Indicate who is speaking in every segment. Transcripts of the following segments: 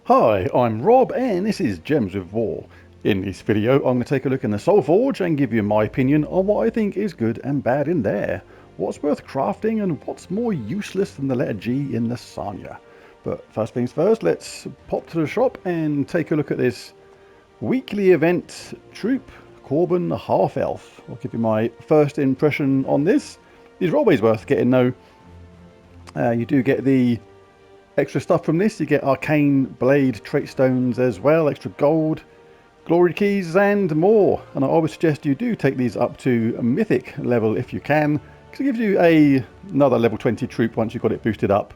Speaker 1: Hi, I'm Rob and this is Gems of War. In this video I'm going to take a look in the Soulforge and give you my opinion on what I think is good and bad in there, what's worth crafting and what's more useless than the letter G in the Sanya. But first things first, let's pop to the shop and take a look at this weekly event troop, Corbin Half Elf. I'll give you my first impression on this. These are always worth getting though. You do get the extra stuff from this. You get arcane blade trait stones as well, extra gold, glory keys and more. And I always suggest you do take these up to a mythic level if you can, because it gives you another level 20 troop once you've got it boosted up.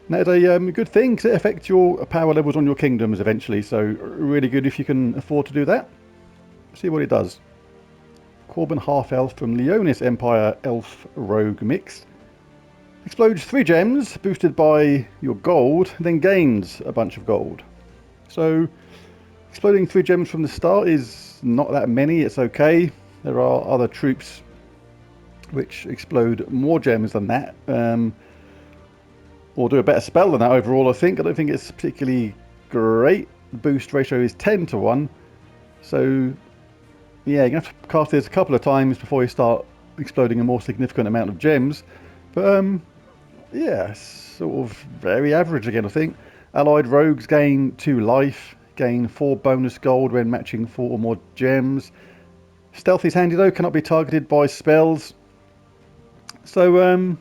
Speaker 1: And that is a good thing because it affects your power levels on your kingdoms eventually, so really good if you can afford to do that. See what it does. Corbin Half Elf from Leonis Empire Elf Rogue Mix. Explodes 3 gems, boosted by your gold, then gains a bunch of gold. So, exploding 3 gems from the start is not that many, it's okay. There are other troops which explode more gems than that, or do a better spell than that overall, I think. I don't think it's particularly great. The boost ratio is 10 to 1, so yeah, you're going to have to cast this a couple of times before you start exploding a more significant amount of gems. But yeah, sort of very average again, I think. Allied rogues gain 2 life, gain 4 bonus gold when matching 4 or more gems. Stealthy's handy though, cannot be targeted by spells. So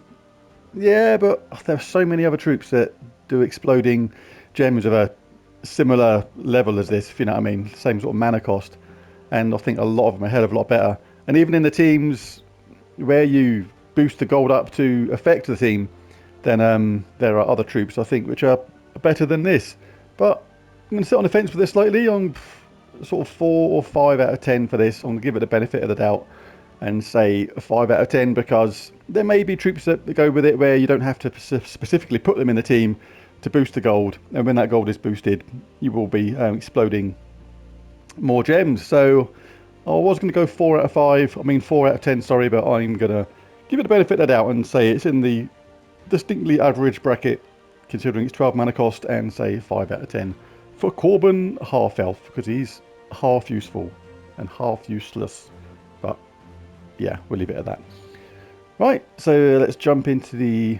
Speaker 1: yeah, but there are so many other troops that do exploding gems of a similar level as this, if you know what I mean. Same sort of mana cost. And I think a lot of them are a hell of a lot better. And even in the teams where you boost the gold up to affect the team, then there are other troops, I think, which are better than this. But I'm going to sit on the fence with this slightly. On sort of 4 or 5 out of 10 for this. I'm going to give it the benefit of the doubt and say a 5 out of 10 because there may be troops that go with it where you don't have to specifically put them in the team to boost the gold. And when that gold is boosted, you will be exploding more gems. So I was going to go 4 out of 5. I mean 4 out of 10, sorry, but I'm going to give it the benefit of the doubt and say it's in the distinctly average bracket considering its 12 mana cost, and say 5 out of 10 for Corbin Half Elf because he's half useful and half useless. But yeah, we'll leave it at that. Right, so let's jump into the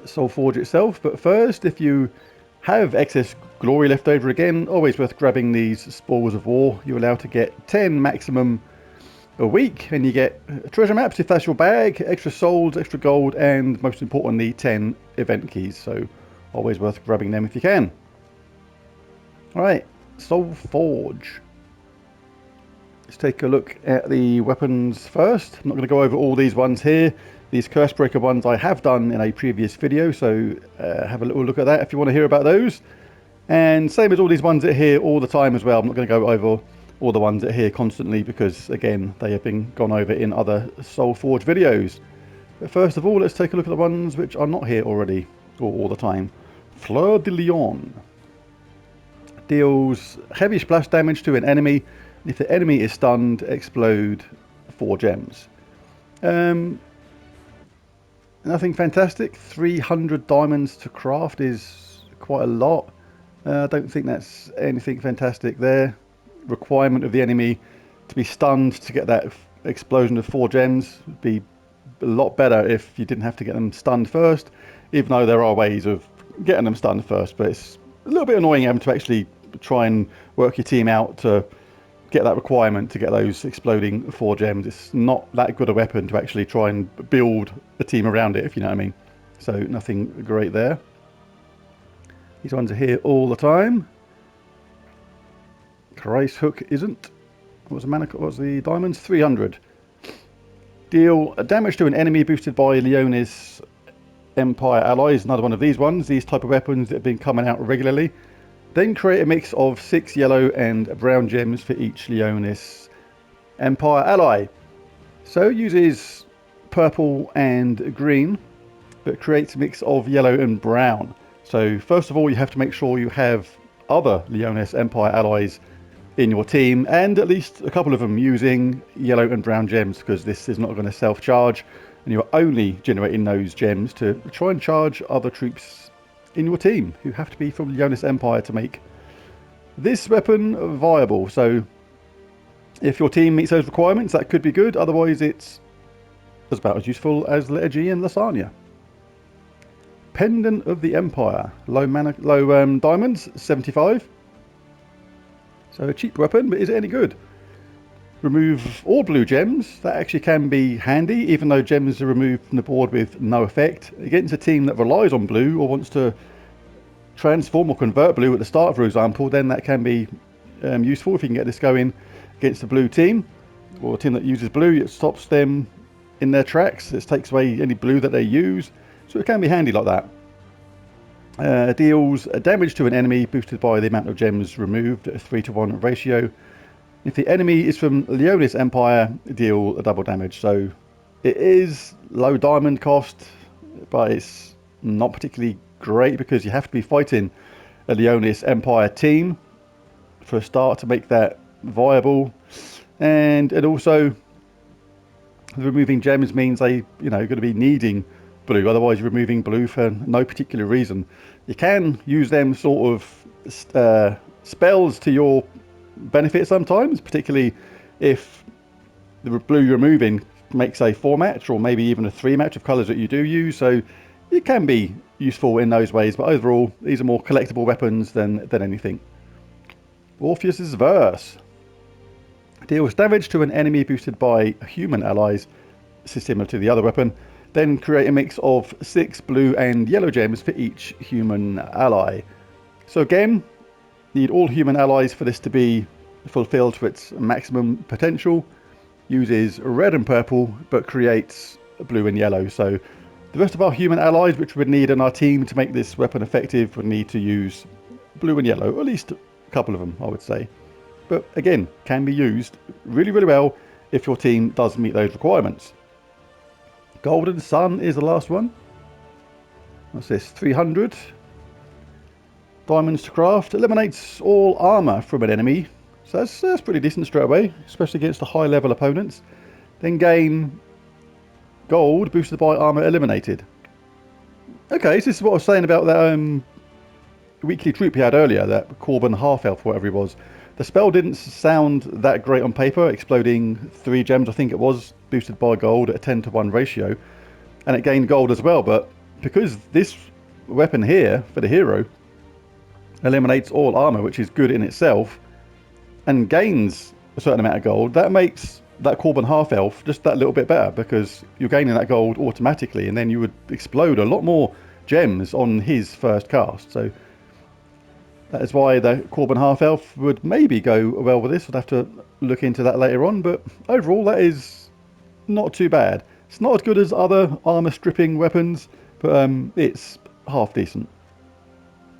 Speaker 1: Soulforge itself. But first, if you have excess glory left over, again, always worth grabbing these Spoils of War. You're allowed to get 10 maximum a week, and you get treasure maps if that's your bag, extra souls, extra gold, and most importantly 10 event keys, so always worth grabbing them if you can. Alright, Soulforge. Let's take a look at the weapons first. I'm not going to go over all these ones here. These curse breaker ones I have done in a previous video, so have a little look at that if you want to hear about those. And same as all these ones that are here all the time as well. I'm not going to go over all the ones that are here constantly because, again, they have been gone over in other Soulforge videos. But first of all, let's take a look at the ones which are not here already, or all the time. Fleur de Lion. Deals heavy splash damage to an enemy. If the enemy is stunned, explode 4 gems. Nothing fantastic. 300 diamonds to craft is quite a lot. I don't think that's anything fantastic there. Requirement of the enemy to be stunned to get that explosion of 4 gems would be a lot better if you didn't have to get them stunned first, even though there are ways of getting them stunned first, but it's a little bit annoying having to actually try and work your team out to get that requirement to get those exploding 4 gems. It's not that good a weapon to actually try and build a team around it, if you know what I mean. So nothing great there. These ones are here all the time. Christ Hook isn't. What's the diamonds? 300. Deal damage to an enemy boosted by Leonis Empire allies. Another one of these ones. These type of weapons that have been coming out regularly. Then create a mix of 6 yellow and brown gems for each Leonis Empire ally. So uses purple and green, but creates a mix of yellow and brown. So first of all, you have to make sure you have other Leonis Empire allies in your team, and at least a couple of them using yellow and brown gems, because this is not going to self-charge, and you're only generating those gems to try and charge other troops in your team who have to be from the Legendaries Empire to make this weapon viable. So if your team meets those requirements, that could be good. Otherwise, it's about as useful as Liturgy and Lasagna. Pendant of the Empire. Low diamonds, 75. So a cheap weapon, but is it any good? Remove all blue gems. That actually can be handy, even though gems are removed from the board with no effect. Against a team that relies on blue or wants to transform or convert blue at the start, for example, then that can be useful if you can get this going against a blue team or a team that uses blue. It stops them in their tracks. It takes away any blue that they use, so it can be handy like that. Deals damage to an enemy boosted by the amount of gems removed at a 3-to-1 ratio. If the enemy is from Legendaries Empire, deal a double damage. So it is low diamond cost, but it's not particularly great because you have to be fighting a Legendaries Empire team for a start to make that viable. And also removing gems means they, going to be needing blue. Otherwise, you're removing blue for no particular reason. You can use them sort of spells to your benefit sometimes, particularly if the blue you're removing makes a 4-match or maybe even a 3-match of colours that you do use. So it can be useful in those ways, but overall, these are more collectible weapons than anything. Orpheus's Verse. Deals damage to an enemy boosted by human allies, similar to the other weapon. Then create a mix of 6 blue and yellow gems for each human ally. So again, need all human allies for this to be fulfilled to its maximum potential. Uses red and purple, but creates blue and yellow. So the rest of our human allies, which we would need in our team to make this weapon effective, would need to use blue and yellow, or at least a couple of them, I would say. But again, can be used really, really well if your team does meet those requirements. Golden Sun is the last one. What's this? 300. Diamonds to craft. Eliminates all armor from an enemy. So that's pretty decent straight away, especially against the high level opponents. Then gain gold boosted by armor eliminated. Okay, so this is what I was saying about that weekly troop he had earlier, that Corbin half-elf, whatever he was. The spell didn't sound that great on paper, exploding 3 gems, I think it was, boosted by gold at a 10-to-1 ratio. And it gained gold as well, but because this weapon here, for the hero, eliminates all armor, which is good in itself, and gains a certain amount of gold, that makes that Corbin half-elf just that little bit better, because you're gaining that gold automatically, and then you would explode a lot more gems on his first cast. So that is why the Corbin half-elf would maybe go well with this. I'd have to look into that later on, but overall that is not too bad. It's not as good as other armor-stripping weapons, but it's half decent.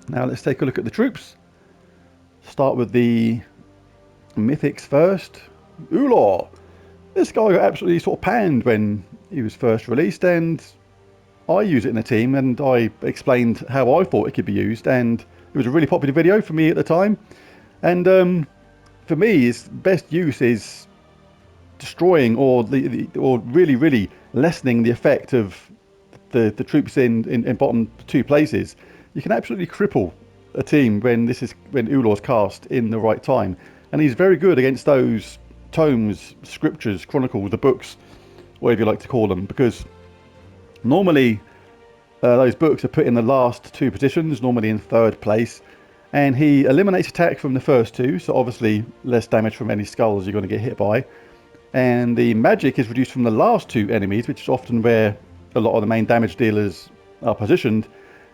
Speaker 1: Now let's take a look at the troops. Start with the Mythics first. Ullor. This guy got absolutely sort of panned when he was first released, and I use it in the team, and I explained how I thought it could be used, and it was a really popular video for me at the time. And for me, its best use is destroying or really lessening the effect of the troops in bottom 2 places. You can absolutely cripple a team when Ullor's cast in the right time, and he's very good against those tomes, scriptures, chronicles, the books, whatever you like to call them, because normally those books are put in the last 2 positions, normally in 3rd place, and he eliminates attack from the first 2, so obviously less damage from any skulls you're going to get hit by, and the magic is reduced from the last 2 enemies, which is often where a lot of the main damage dealers are positioned,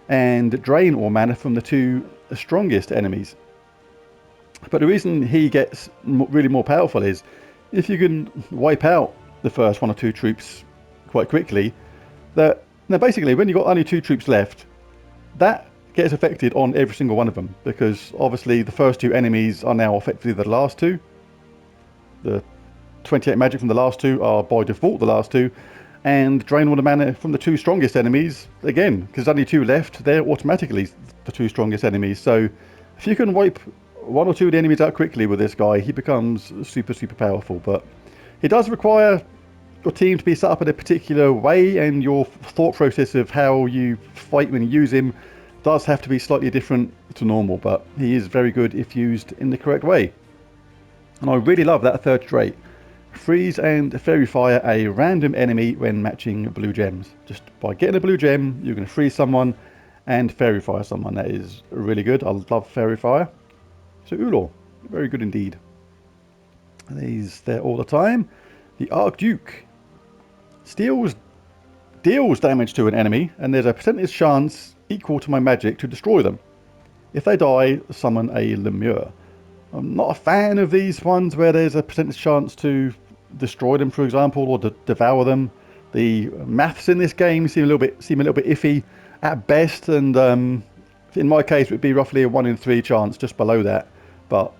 Speaker 1: and drain all mana from the 2 strongest enemies. But the reason he gets really more powerful is if you can wipe out the first 1 or 2 troops quite quickly, that now basically when you've got only 2 troops left, that gets affected on every single one of them, because obviously the first 2 enemies are now effectively the last 2. The 28 magic from the last 2 are by default the last 2, and drain all the mana from the 2 strongest enemies, again, because there's only 2 left, they're automatically the 2 strongest enemies. So if you can wipe 1 or 2 of the enemies out quickly with this guy, he becomes super powerful. But it does require your team to be set up in a particular way, and your thought process of how you fight when you use him does have to be slightly different to normal, but he is very good if used in the correct way. And I really love that third trait. Freeze and Fairy Fire a random enemy when matching blue gems. Just by getting a blue gem, you're going to freeze someone and Fairy Fire someone. That is really good. I love Fairy Fire. So ullor, very good indeed. And he's there all the time. The Archduke deals damage to an enemy, and there's a percentage chance equal to my magic to destroy them. If they die, summon a lemure. I'm not a fan of these ones where there's a percentage chance to destroy them, for example, or to devour them. The maths in this game seem a little bit iffy at best, and in my case it would be roughly a 1 in 3 chance, just below that. But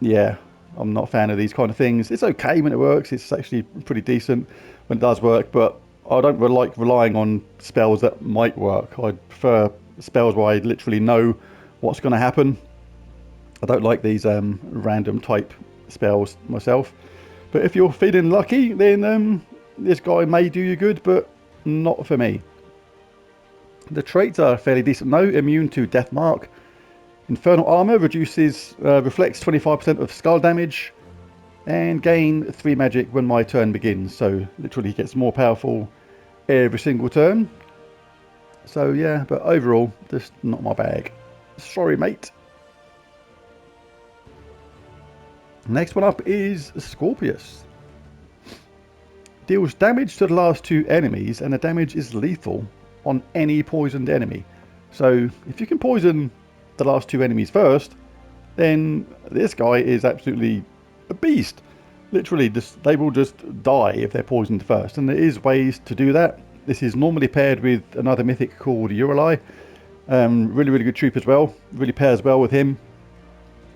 Speaker 1: yeah, I'm not a fan of these kind of things. It's okay when it works. It's actually pretty decent when it does work, but I don't like relying on spells that might work. I prefer spells where I literally know what's going to happen. I don't like these random type spells myself. But if you're feeling lucky, then this guy may do you good, but not for me. The traits are fairly decent though. Immune to Death Mark. Infernal Armor reflects 25% of skull damage. And gain 3 magic when my turn begins. So literally he gets more powerful every single turn. So yeah, but overall, just not my bag. Sorry, mate. Next one up is Scorpius. Deals damage to the last 2 enemies, and the damage is lethal on any poisoned enemy. So if you can poison the last 2 enemies first, then this guy is absolutely a beast. Literally, they will just die if they're poisoned first, and there is ways to do that. This is normally paired with another mythic called ullor. Really good troop as well. Really pairs well with him.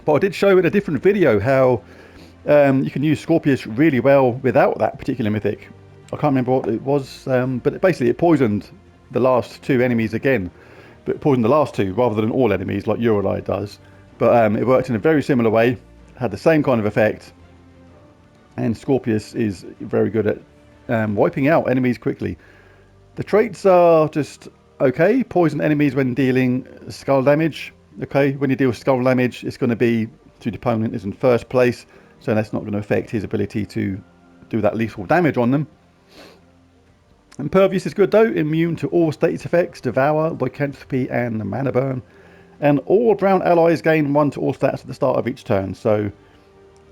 Speaker 1: But I did show in a different video how you can use Scorpius really well without that particular mythic. I can't remember what it was, but basically it poisoned the last 2 enemies again. But it poisoned the last 2 rather than all enemies like ullor does. But it worked in a very similar way, had the same kind of effect. And Scorpius is very good at wiping out enemies quickly. The traits are just okay. Poison enemies when dealing skull damage. Okay, when you deal skull damage, it's going to be to the opponent is in first place, so that's not going to affect his ability to do that lethal damage on them. Impervious is good though. Immune to all status effects, Devour, Lycanthropy, and Mana Burn. And all brown allies gain 1 to all stats at the start of each turn. So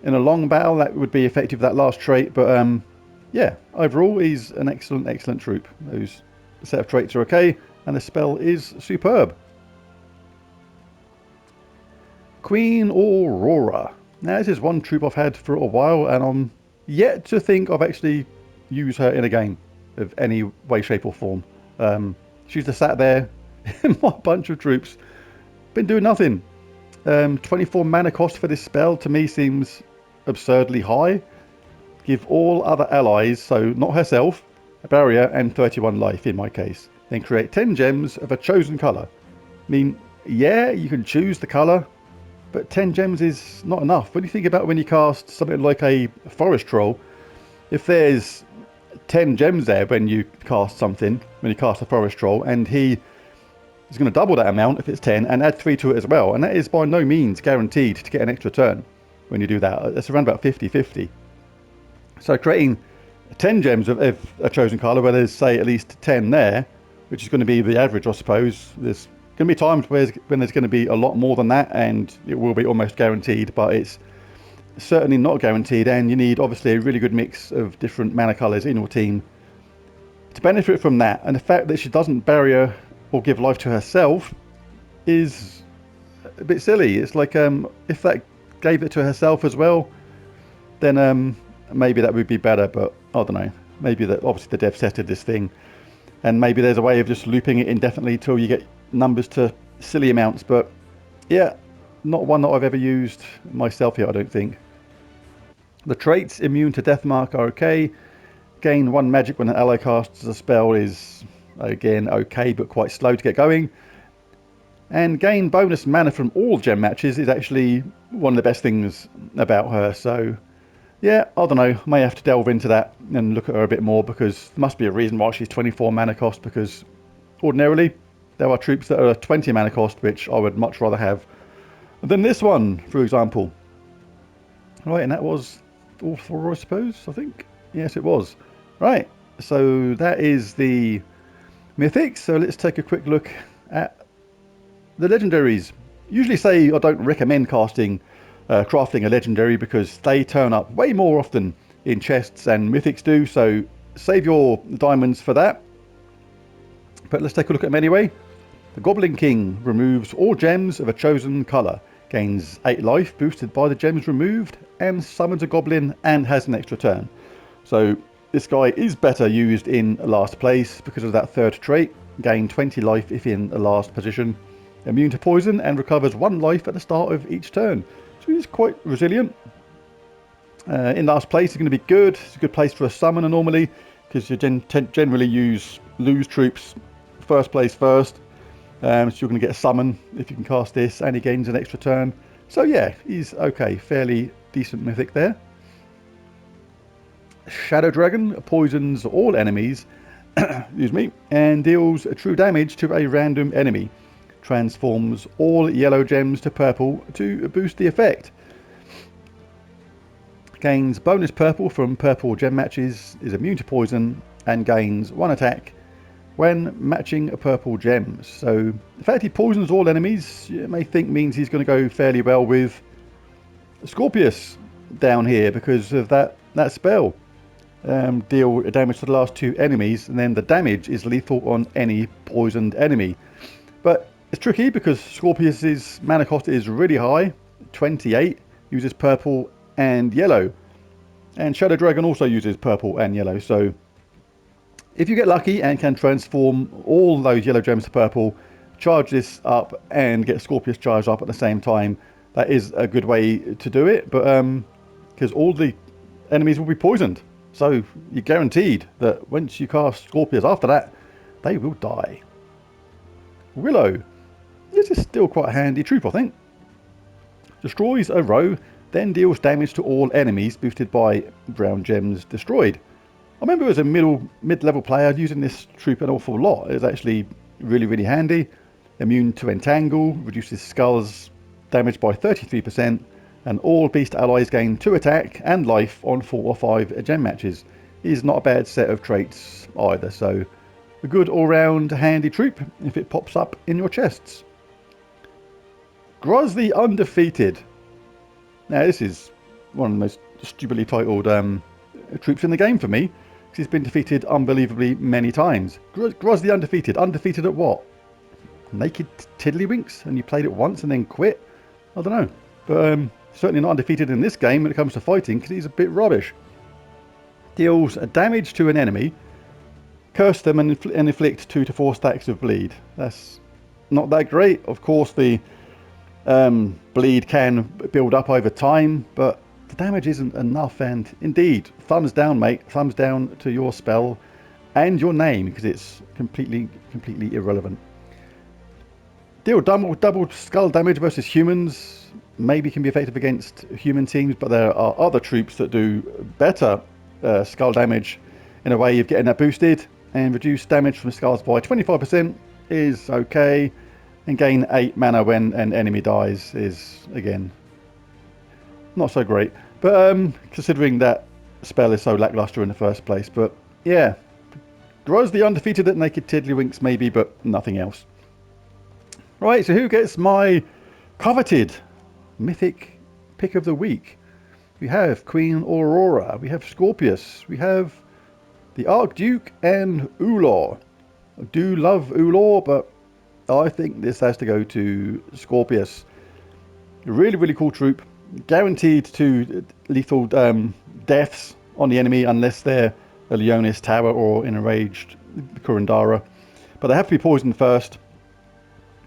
Speaker 1: in a long battle, that would be effective, that last trait. But yeah, overall, he's an excellent troop. Those set of traits are okay, and the spell is superb. Queen Aurora. Now, this is one troop I've had for a while, and I'm yet to think I've actually used her in a game of any way, shape, or form. She's just sat there in my bunch of troops, been doing nothing. 24 mana cost for this spell to me seems absurdly high. Give all other allies, so not herself, a barrier and 31 life in my case. Then create 10 gems of a chosen colour. I mean, yeah, you can choose the colour, but 10 gems is not enough. When you think about when you cast something like a forest troll, if there's 10 gems there when you cast something, when you cast a forest troll, and he is going to double that amount if it's 10 and add 3 to it as well, and that is by no means guaranteed to get an extra turn when you do that. It's around about 50-50. So creating 10 gems of a chosen colour where there's, say, at least 10 there, which is going to be the average, I suppose. There's going to be times when there's going to be a lot more than that, and it will be almost guaranteed, but it's certainly not guaranteed, and you need obviously a really good mix of different mana colours in your team to benefit from that. And the fact that she doesn't barrier or give life to herself is a bit silly. It's like if that gave it to herself as well, then maybe that would be better, but I don't know. Maybe that obviously the dev setted this thing, and maybe there's a way of just looping it indefinitely till you get numbers to silly amounts. But yeah, not one that I've ever used myself here, I don't think. The traits, immune to death mark, are okay. Gain 1 magic when an ally casts a spell is again okay, but quite slow to get going. And gain bonus mana from all gem matches is actually one of the best things about her. So yeah, I don't know, may have to delve into that and look at her a bit more, because there must be a reason why she's 24 mana cost, because ordinarily there are troops that are 20 mana cost, which I would much rather have than this one, for example. Right, and that was all 4, I suppose, I think. Yes, it was. Right, so that is the Mythics. So let's take a quick look at the Legendaries. Usually say I don't recommend crafting a Legendary because they turn up way more often in chests than Mythics do, so save your diamonds for that. But let's take a look at them anyway. The Goblin King removes all gems of a chosen colour, gains 8 life boosted by the gems removed, and summons a goblin and has an extra turn. So this guy is better used in last place because of that third trait. Gain 20 life if in the last position. Immune to poison and recovers 1 life at the start of each turn. So he's quite resilient. In last place is going to be good. It's a good place for a summoner normally because you generally lose troops first place first. So you're going to get a summon if you can cast this, and he gains an extra turn. So yeah, he's okay, fairly decent mythic there. Shadow Dragon poisons all enemies excuse me, and deals true damage to a random enemy. Transforms all yellow gems to purple to boost the effect. Gains bonus purple from purple gem matches, is immune to poison, and gains 1 attack when matching purple gems. So the fact he poisons all enemies, you may think means he's going to go fairly well with Scorpius down here because of that spell. Deal damage to the last 2 enemies, and then the damage is lethal on any poisoned enemy. But it's tricky because Scorpius's mana cost is really high, 28, uses purple and yellow. And Shadow Dragon also uses purple and yellow, so if you get lucky and can transform all those yellow gems to purple, charge this up and get Scorpius charged up at the same time, that is a good way to do it. But because all the enemies will be poisoned, so you're guaranteed that once you cast Scorpius after that, they will die. Willow. This is still quite a handy troop, I think. Destroys a row, then deals damage to all enemies boosted by brown gems destroyed. I remember as a mid-level player using this troop an awful lot. It was actually really handy. Immune to entangle, reduces skulls damage by 33%, and all beast allies gain 2 attack and life on 4 or 5 gem matches. Is not a bad set of traits either, so a good all-round handy troop if it pops up in your chests. Groz the Undefeated. Now this is one of the most stupidly titled troops in the game for me. He's been defeated unbelievably many times. Groz the Undefeated. Undefeated at what? Naked Tiddlywinks? And you played it once and then quit? I don't know. But certainly not undefeated in this game when it comes to fighting because he's a bit rubbish. Deals damage to an enemy. Curse them and inflict 2 to 4 stacks of bleed. That's not that great. Of course the bleed can build up over time, but the damage isn't enough, and indeed, thumbs down, mate. Thumbs down to your spell and your name because it's completely irrelevant. Deal double skull damage versus humans. Maybe can be effective against human teams, but there are other troops that do better skull damage in a way of getting that boosted, and reduce damage from skulls by 25% is okay, and gain 8 mana when an enemy dies is, again, not so great, but considering that spell is so lackluster in the first place. But yeah, Groz the Undefeated at Naked Tiddlywinks maybe, but nothing else. Right, so who gets my coveted Mythic Pick of the Week? We have Queen Aurora, we have Scorpius, we have the Archduke and ullor. I do love ullor, but I think this has to go to Scorpius. Really cool troop. Guaranteed to lethal deaths on the enemy unless they're a Leonis Tower or an enraged Kurandara. But they have to be poisoned first.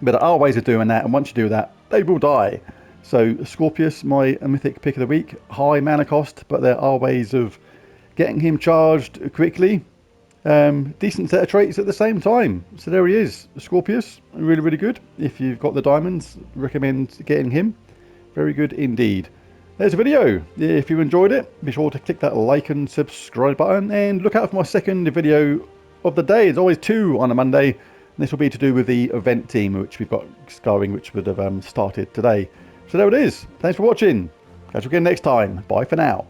Speaker 1: But there are ways of doing that, and once you do that, they will die. So Scorpius, my Mythic Pick of the Week. High mana cost, but there are ways of getting him charged quickly. Decent set of traits at the same time. So there he is, Scorpius. Really good. If you've got the diamonds, recommend getting him. Very good indeed. There's a video. If you enjoyed it, be sure to click that like and subscribe button, and look out for my second video of the day. There's always 2 on a Monday, And this will be to do with the event team, which we've got going, which would have started today. So there it is. Thanks for watching. Catch you again next time. Bye for now.